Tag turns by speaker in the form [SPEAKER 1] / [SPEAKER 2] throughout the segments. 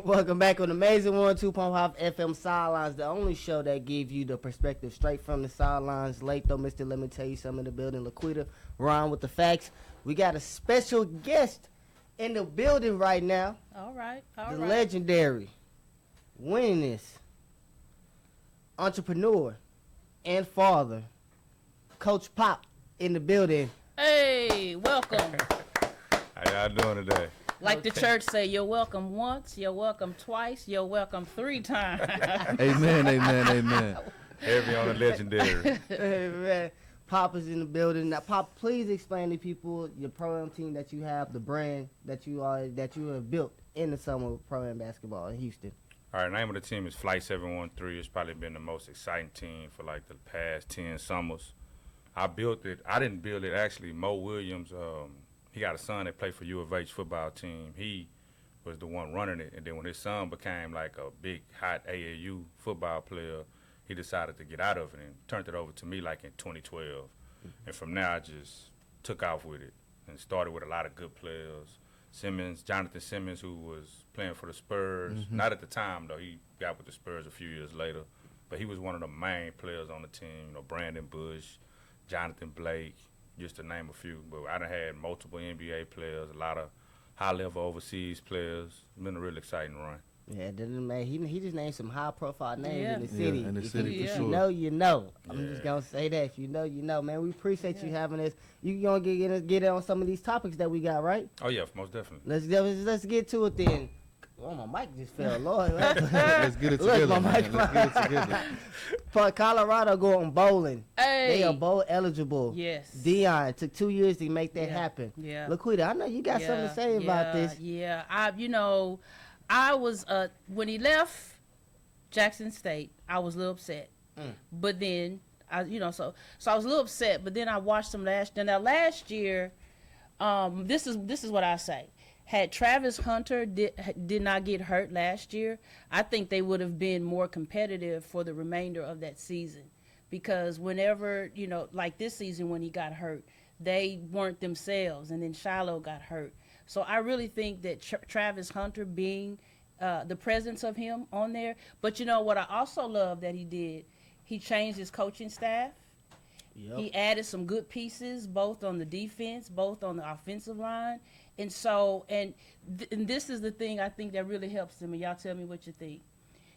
[SPEAKER 1] Welcome back on Amazing 102.5 FM Sidelines, the only show that gives you the perspective straight from the sidelines. Late though, Mr. Let me tell you something in the building. Laquita, Ron with the facts. We got a special guest in the building right now.
[SPEAKER 2] All right.
[SPEAKER 1] The legendary, winningest, entrepreneur, and father, Coach Pop in the building.
[SPEAKER 2] Hey, welcome.
[SPEAKER 3] How y'all doing today?
[SPEAKER 2] Like the church say, you're welcome once, you're welcome twice, you're welcome 3 times.
[SPEAKER 4] Amen, amen, amen.
[SPEAKER 3] Heavy on the legendary.
[SPEAKER 1] Hey, man. Pop is in the building. Now, Pop, please explain to people your pro-am team that you have, the brand that you have built in the summer of pro-am basketball in Houston.
[SPEAKER 3] All right, name of the team is Flight 713. It's probably been the most exciting team for like the past 10 summers. I built it. I didn't build it, actually. Mo Williams, he got a son that played for U of H football team. He was the one running it. And then when his son became like a big, hot AAU football player, he decided to get out of it and turned it over to me like in 2012. Mm-hmm. And from there, I just took off with it and started with a lot of good players. Jonathan Simmons, who was playing for the Spurs. Mm-hmm. Not at the time, though. He got with the Spurs a few years later. But he was one of the main players on the team. You know, Brandon Bush, Jonathan Blake, just to name a few. But I done had multiple NBA players, a lot of high-level overseas players. It's been a real exciting run.
[SPEAKER 1] Yeah, man, he just named some high-profile names in the city.
[SPEAKER 4] Yeah, in the city, for
[SPEAKER 1] if
[SPEAKER 4] sure.
[SPEAKER 1] You know, you know. I'm just going to say that. If you know, you know. Man, we appreciate you having us. You going to get on some of these topics that we got, right?
[SPEAKER 3] Oh, yeah, most definitely.
[SPEAKER 1] Let's get to it then. Oh, my mic just fell. Lord.
[SPEAKER 4] Let's get it together,
[SPEAKER 1] Look,
[SPEAKER 4] man. Let's get it together.
[SPEAKER 1] For Colorado going bowling.
[SPEAKER 2] Hey.
[SPEAKER 1] They are bowl eligible.
[SPEAKER 2] Yes.
[SPEAKER 1] Deion took 2 years to make that happen.
[SPEAKER 2] Yeah.
[SPEAKER 1] Laquita, I know you got something to say about this.
[SPEAKER 2] Yeah. I was when he left Jackson State, I was a little upset. But then so I was a little upset, but then I watched him last year. This is what I say. Had Travis Hunter did not get hurt last year, I think they would have been more competitive for the remainder of that season. Because whenever, like this season when he got hurt, they weren't themselves, and then Shiloh got hurt. So I really think that Travis Hunter being the presence of him on there. But what I also love that he did, he changed his coaching staff. Yep. He added some good pieces, both on the defense, both on the offensive line. And so, and this is the thing I think that really helps them, and y'all tell me what you think.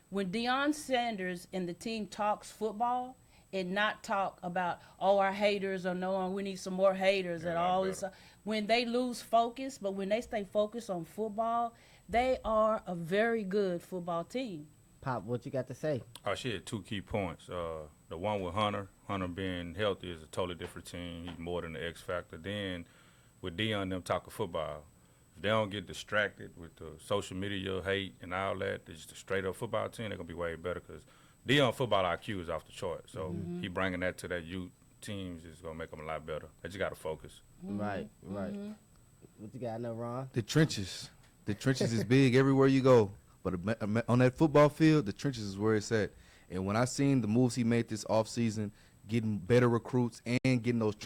[SPEAKER 2] When Deion Sanders and the team talks football and not talk about, our haters or no, we need some more haters and all this. When they lose focus, but when they stay focused on football, they are a very good football team.
[SPEAKER 1] Pop, what you got to say?
[SPEAKER 3] Oh, she had 2 key points. The one with Hunter being healthy is a totally different team. He's more than the X factor. Then with Deion them talking football, if they don't get distracted with the social media hate and all that, it's just a straight-up football team, they're going to be way better because Deion football IQ is off the chart. So he bringing that to that youth teams is going to make them a lot better. They just got to focus.
[SPEAKER 1] Right. What you got now, Ron?
[SPEAKER 4] The trenches is big everywhere you go. But on that football field, the trenches is where it's at. And when I seen the moves he made this offseason, getting better recruits and getting those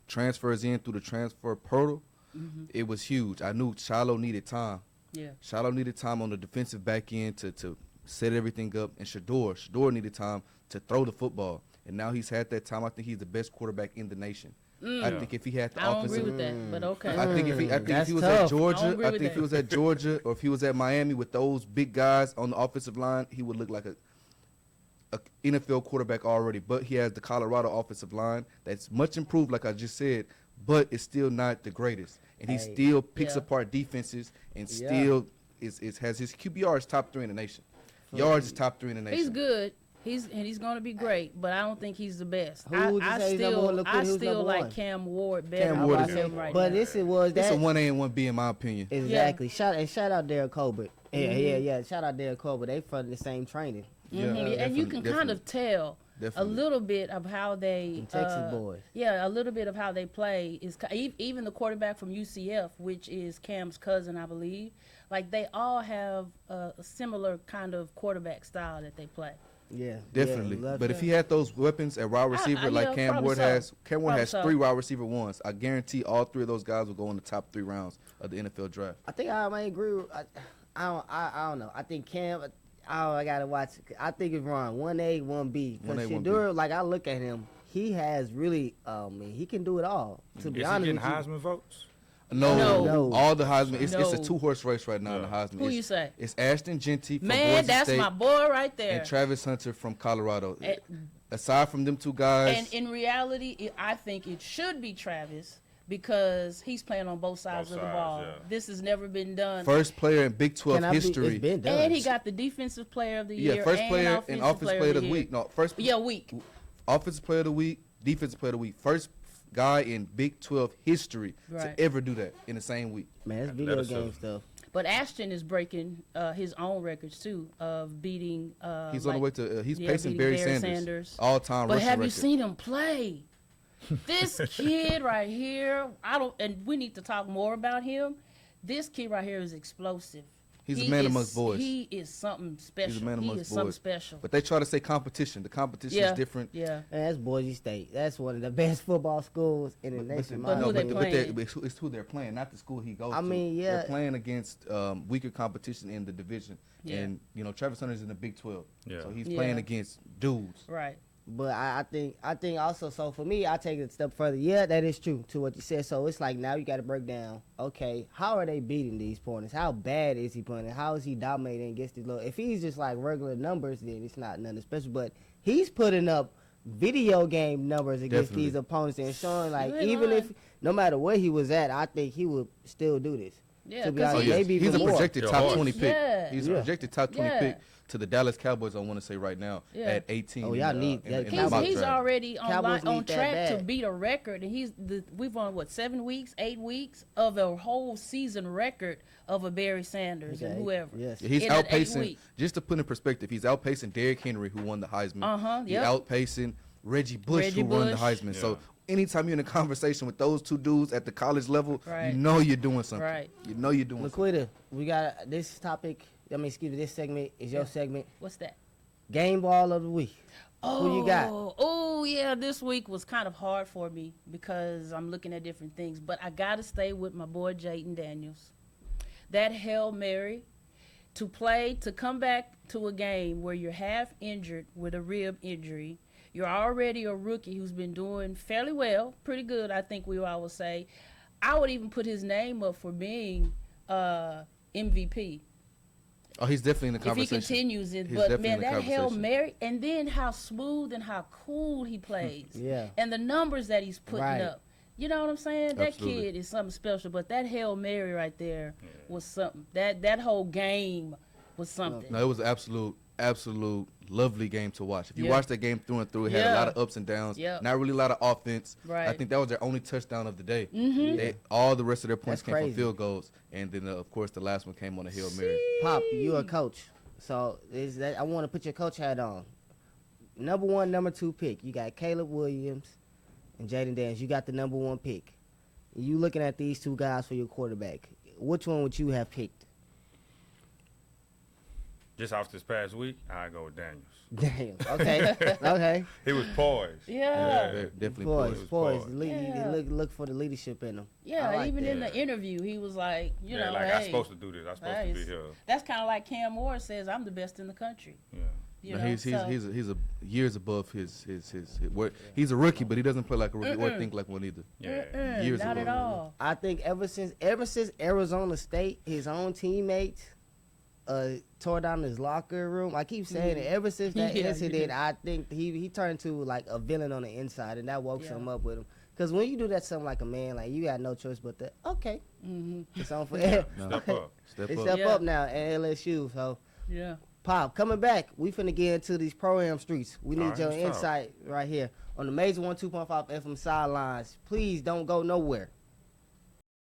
[SPEAKER 4] transfers in through the transfer portal, it was huge. I knew Shiloh needed time.
[SPEAKER 2] Yeah.
[SPEAKER 4] Shiloh needed time on the defensive back end to set everything up. And Shador needed time to throw the football. And now he's had that time. I think he's the best quarterback in the nation. I think if he had the
[SPEAKER 2] I don't
[SPEAKER 4] offensive,
[SPEAKER 2] agree with that, but okay.
[SPEAKER 4] I think if he was
[SPEAKER 1] tough.
[SPEAKER 4] at Georgia,
[SPEAKER 2] I
[SPEAKER 4] think if he was at Georgia or if he was at Miami with those big guys on the offensive line, he would look like a NFL quarterback already. But he has the Colorado offensive line that's much improved, like I just said, but it's still not the greatest. And he still picks apart defenses and still has his QBR is top 3 in the nation. Yards is top 3 in the nation.
[SPEAKER 2] He's good. He's going to be great, but I don't think he's the best.
[SPEAKER 1] I
[SPEAKER 2] still like Cam Ward better.
[SPEAKER 4] Cam Ward
[SPEAKER 2] than him right
[SPEAKER 1] but
[SPEAKER 2] now.
[SPEAKER 1] this was that.
[SPEAKER 4] It's a 1A and 1B in my opinion.
[SPEAKER 1] Exactly. Shout out Derek Colbert. Yeah. Shout out Derek Colbert. They from the same training.
[SPEAKER 2] And you can kind of tell a little bit of how they
[SPEAKER 1] Texas boys.
[SPEAKER 2] Yeah, a little bit of how they play is even the quarterback from UCF, which is Cam's cousin, I believe. Like they all have a similar kind of quarterback style that they play.
[SPEAKER 1] Yeah,
[SPEAKER 4] definitely. But if he had those weapons at wide receiver like Cam Ward has, Cam Ward has 3 wide receiver ones. I guarantee all 3 of those guys will go in the top 3 rounds of the NFL draft.
[SPEAKER 1] I think I may agree. I don't know. I think Cam. I gotta watch. I think it's wrong. 1A, 1B. Because
[SPEAKER 4] 1A, 1B.
[SPEAKER 1] Shador, like I look at him, he has really. He can do it all. To be
[SPEAKER 3] Is he
[SPEAKER 1] honest
[SPEAKER 3] getting
[SPEAKER 1] with you.
[SPEAKER 3] Heisman votes?
[SPEAKER 1] No.
[SPEAKER 4] All the Heisman. It's a
[SPEAKER 2] No.
[SPEAKER 4] 2-horse race right now in the
[SPEAKER 3] Yeah.
[SPEAKER 4] Heisman.
[SPEAKER 2] Who
[SPEAKER 4] It's,
[SPEAKER 2] you say?
[SPEAKER 4] It's Ashton Genty from
[SPEAKER 2] Man,
[SPEAKER 4] Boise
[SPEAKER 2] that's
[SPEAKER 4] State
[SPEAKER 2] my boy right there.
[SPEAKER 4] and Travis Hunter from Colorado.
[SPEAKER 2] And-
[SPEAKER 4] Aside from them two guys,
[SPEAKER 2] And in reality, I think it should be Travis because he's playing on both sides of the
[SPEAKER 3] sides,
[SPEAKER 2] ball.
[SPEAKER 3] yeah.
[SPEAKER 2] This has never been done.
[SPEAKER 4] first player in Big 12
[SPEAKER 1] It's
[SPEAKER 4] history.
[SPEAKER 1] been done.
[SPEAKER 2] And he got the defensive player of the year.
[SPEAKER 4] Yeah, first
[SPEAKER 2] and
[SPEAKER 4] player
[SPEAKER 2] offensive
[SPEAKER 4] and offensive player of the
[SPEAKER 2] year.
[SPEAKER 4] week. No, first
[SPEAKER 2] Week.
[SPEAKER 4] offensive player of the week, defensive player of the week. First guy in Big 12 history
[SPEAKER 2] Right.
[SPEAKER 4] to ever do that in the same week.
[SPEAKER 1] Man, it's video
[SPEAKER 3] Athleticism.
[SPEAKER 1] game stuff.
[SPEAKER 2] But Ashton is breaking his own records too of beating.
[SPEAKER 4] He's on the way to. He's pacing
[SPEAKER 2] beating
[SPEAKER 4] Barry
[SPEAKER 2] Barry
[SPEAKER 4] Sanders, all-time
[SPEAKER 2] But
[SPEAKER 4] rushing
[SPEAKER 2] have you
[SPEAKER 4] record.
[SPEAKER 2] seen him play? This kid right here, and we need to talk more about him. This kid right here is explosive.
[SPEAKER 4] He's a
[SPEAKER 2] He
[SPEAKER 4] man
[SPEAKER 2] is-
[SPEAKER 4] amongst boys.
[SPEAKER 2] He is something special.
[SPEAKER 4] He's a man
[SPEAKER 2] he
[SPEAKER 4] amongst
[SPEAKER 2] is something
[SPEAKER 4] boys.
[SPEAKER 2] special.
[SPEAKER 4] But they try to say competition. The competition
[SPEAKER 2] yeah,
[SPEAKER 4] is different.
[SPEAKER 2] Yeah.
[SPEAKER 1] Man, that's Boise State. That's one of the best football schools in the nation.
[SPEAKER 2] But who they playing?
[SPEAKER 4] It's who they're playing, not the school he goes
[SPEAKER 1] I
[SPEAKER 4] to.
[SPEAKER 1] mean, yeah.
[SPEAKER 4] They're playing against weaker competition in the division.
[SPEAKER 2] Yeah.
[SPEAKER 4] And, Travis Hunter's in the Big 12.
[SPEAKER 3] Yeah.
[SPEAKER 4] So he's
[SPEAKER 2] Yeah.
[SPEAKER 4] playing against dudes.
[SPEAKER 2] Right.
[SPEAKER 1] But I think also, so for me, I take it a step further. Yeah, that is true to what you said. So it's like now you got to break down, okay, how are they beating these opponents? How bad is he playing? How is he dominating against these little? If he's just like regular numbers, then it's not nothing special. But he's putting up video game numbers against
[SPEAKER 4] Definitely.
[SPEAKER 1] these opponents and showing like
[SPEAKER 2] You ain't
[SPEAKER 1] even
[SPEAKER 2] lying.
[SPEAKER 1] if no matter where he was at, I think he would still do this.
[SPEAKER 2] Yeah,
[SPEAKER 1] To be
[SPEAKER 2] 'cause
[SPEAKER 1] honest,
[SPEAKER 2] he-
[SPEAKER 1] maybe
[SPEAKER 4] He's
[SPEAKER 1] even
[SPEAKER 4] a
[SPEAKER 1] more.
[SPEAKER 4] projected
[SPEAKER 3] Yeah,
[SPEAKER 4] top
[SPEAKER 3] horse.
[SPEAKER 4] 20 pick.
[SPEAKER 2] Yeah.
[SPEAKER 4] He's a
[SPEAKER 1] Yeah.
[SPEAKER 4] projected top 20
[SPEAKER 2] Yeah.
[SPEAKER 4] pick to the Dallas Cowboys, I want to say right now,
[SPEAKER 2] Yeah.
[SPEAKER 4] at 18.
[SPEAKER 1] Oh, y'all
[SPEAKER 4] in,
[SPEAKER 1] need
[SPEAKER 4] in,
[SPEAKER 1] that.
[SPEAKER 4] in the
[SPEAKER 2] He's,
[SPEAKER 4] mock
[SPEAKER 2] he's
[SPEAKER 4] draft.
[SPEAKER 2] already
[SPEAKER 1] Cowboys
[SPEAKER 2] on
[SPEAKER 1] need that
[SPEAKER 2] track to
[SPEAKER 1] bad.
[SPEAKER 2] beat a record, and we've on what 7 weeks, 8 weeks of a whole season record of a Barry Sanders and
[SPEAKER 1] Okay.
[SPEAKER 2] whoever.
[SPEAKER 1] Yes.
[SPEAKER 4] Yeah, he's
[SPEAKER 2] in an 8
[SPEAKER 4] outpacing,
[SPEAKER 2] week.
[SPEAKER 4] just to put in perspective, he's outpacing Derrick Henry, who won the Heisman. He's
[SPEAKER 2] Yep.
[SPEAKER 4] outpacing Reggie Bush,
[SPEAKER 2] Reggie
[SPEAKER 4] who won the
[SPEAKER 2] Bush.
[SPEAKER 4] Heisman.
[SPEAKER 3] Yeah.
[SPEAKER 4] So anytime you're in a conversation with those two dudes at the college level,
[SPEAKER 2] Right.
[SPEAKER 4] you know you're doing something.
[SPEAKER 2] Right.
[SPEAKER 4] You know you're doing something.
[SPEAKER 1] Laquita, we got this topic. This segment is your segment.
[SPEAKER 2] What's that?
[SPEAKER 1] Game ball of the week. Who you got?
[SPEAKER 2] Oh, yeah, this week was kind of hard for me because I'm looking at different things. But I got to stay with my boy Jaden Daniels. That Hail Mary to come back to a game where you're half injured with a rib injury. You're already a rookie who's been doing fairly well, pretty good, I think we all would say. I would even put his name up for being MVP.
[SPEAKER 4] Oh, he's definitely in the
[SPEAKER 2] If he
[SPEAKER 4] conversation.
[SPEAKER 2] continues it,
[SPEAKER 4] He's
[SPEAKER 2] but
[SPEAKER 4] definitely
[SPEAKER 2] man,
[SPEAKER 4] in the
[SPEAKER 2] that Hail
[SPEAKER 4] conversation.
[SPEAKER 2] Mary, and then how smooth and how cool he plays,
[SPEAKER 1] Yeah.
[SPEAKER 2] and the numbers that he's putting
[SPEAKER 1] Right.
[SPEAKER 2] up. You know what I'm saying? That
[SPEAKER 4] Absolutely.
[SPEAKER 2] kid is something special. But that Hail Mary right there was something. That whole game was something.
[SPEAKER 4] No, it was an absolute lovely game to watch. If you
[SPEAKER 2] Yeah.
[SPEAKER 4] watch that game through and through, it had a
[SPEAKER 2] Yeah.
[SPEAKER 4] lot of ups and downs.
[SPEAKER 2] Yeah.
[SPEAKER 4] Not really a lot of offense.
[SPEAKER 2] Right.
[SPEAKER 4] I think that was their only touchdown of the day.
[SPEAKER 2] Mm-hmm.
[SPEAKER 4] All the rest of their points
[SPEAKER 1] That's
[SPEAKER 4] came from
[SPEAKER 1] crazy.
[SPEAKER 4] field goals, and then of course the last one came on a Hail Mary.
[SPEAKER 1] Pop, you a coach. So I want to put your coach hat on. Number 1, number 2 pick. You got Caleb Williams and Jaden Daniels. You got the number 1 pick. You looking at these two guys for your quarterback. Which one would you have picked?
[SPEAKER 3] Just off this past week, I go with Daniels.
[SPEAKER 1] Damn. Okay. Okay.
[SPEAKER 3] He was poised.
[SPEAKER 2] Yeah.
[SPEAKER 4] Very- definitely
[SPEAKER 1] Boys,
[SPEAKER 4] poised.
[SPEAKER 1] boys.
[SPEAKER 2] Yeah.
[SPEAKER 1] You look for the leadership in them.
[SPEAKER 2] Yeah,
[SPEAKER 1] I like
[SPEAKER 2] even
[SPEAKER 1] that.
[SPEAKER 2] in the interview, he was like, you know,
[SPEAKER 3] like
[SPEAKER 2] hey,
[SPEAKER 3] I'm supposed to do this. I'm supposed to be
[SPEAKER 2] hey,
[SPEAKER 3] here.
[SPEAKER 2] that's kind of like Cam Moore says, I'm the best in the country.
[SPEAKER 3] Yeah.
[SPEAKER 2] You
[SPEAKER 4] No,
[SPEAKER 2] know,
[SPEAKER 4] he's
[SPEAKER 2] so-
[SPEAKER 4] a years above his where he's a rookie, but he doesn't play like a rookie or think like one either.
[SPEAKER 3] Yeah.
[SPEAKER 4] Years
[SPEAKER 2] not
[SPEAKER 4] ago.
[SPEAKER 2] at all.
[SPEAKER 1] I think ever since Arizona State, his own teammates tore down his locker room. I keep saying it. Ever since that
[SPEAKER 2] Yeah,
[SPEAKER 1] incident,
[SPEAKER 2] yeah.
[SPEAKER 1] I think he turned to like a villain on the inside, and that woke
[SPEAKER 2] Yeah.
[SPEAKER 1] something up with him. Because when you do that, something like a man, like you got no choice but to okay,
[SPEAKER 2] Mm-hmm.
[SPEAKER 1] it's on for
[SPEAKER 3] Step
[SPEAKER 1] okay.
[SPEAKER 3] up.
[SPEAKER 4] Step
[SPEAKER 1] They
[SPEAKER 4] up.
[SPEAKER 1] step
[SPEAKER 2] Yeah.
[SPEAKER 1] up now at LSU. So
[SPEAKER 2] Yeah.
[SPEAKER 1] Pop, coming back, we finna get into these pro-am streets. We need
[SPEAKER 3] All right,
[SPEAKER 1] your
[SPEAKER 3] let's talk.
[SPEAKER 1] insight right here on the Major 102.5 FM Sidelines. Please don't go nowhere.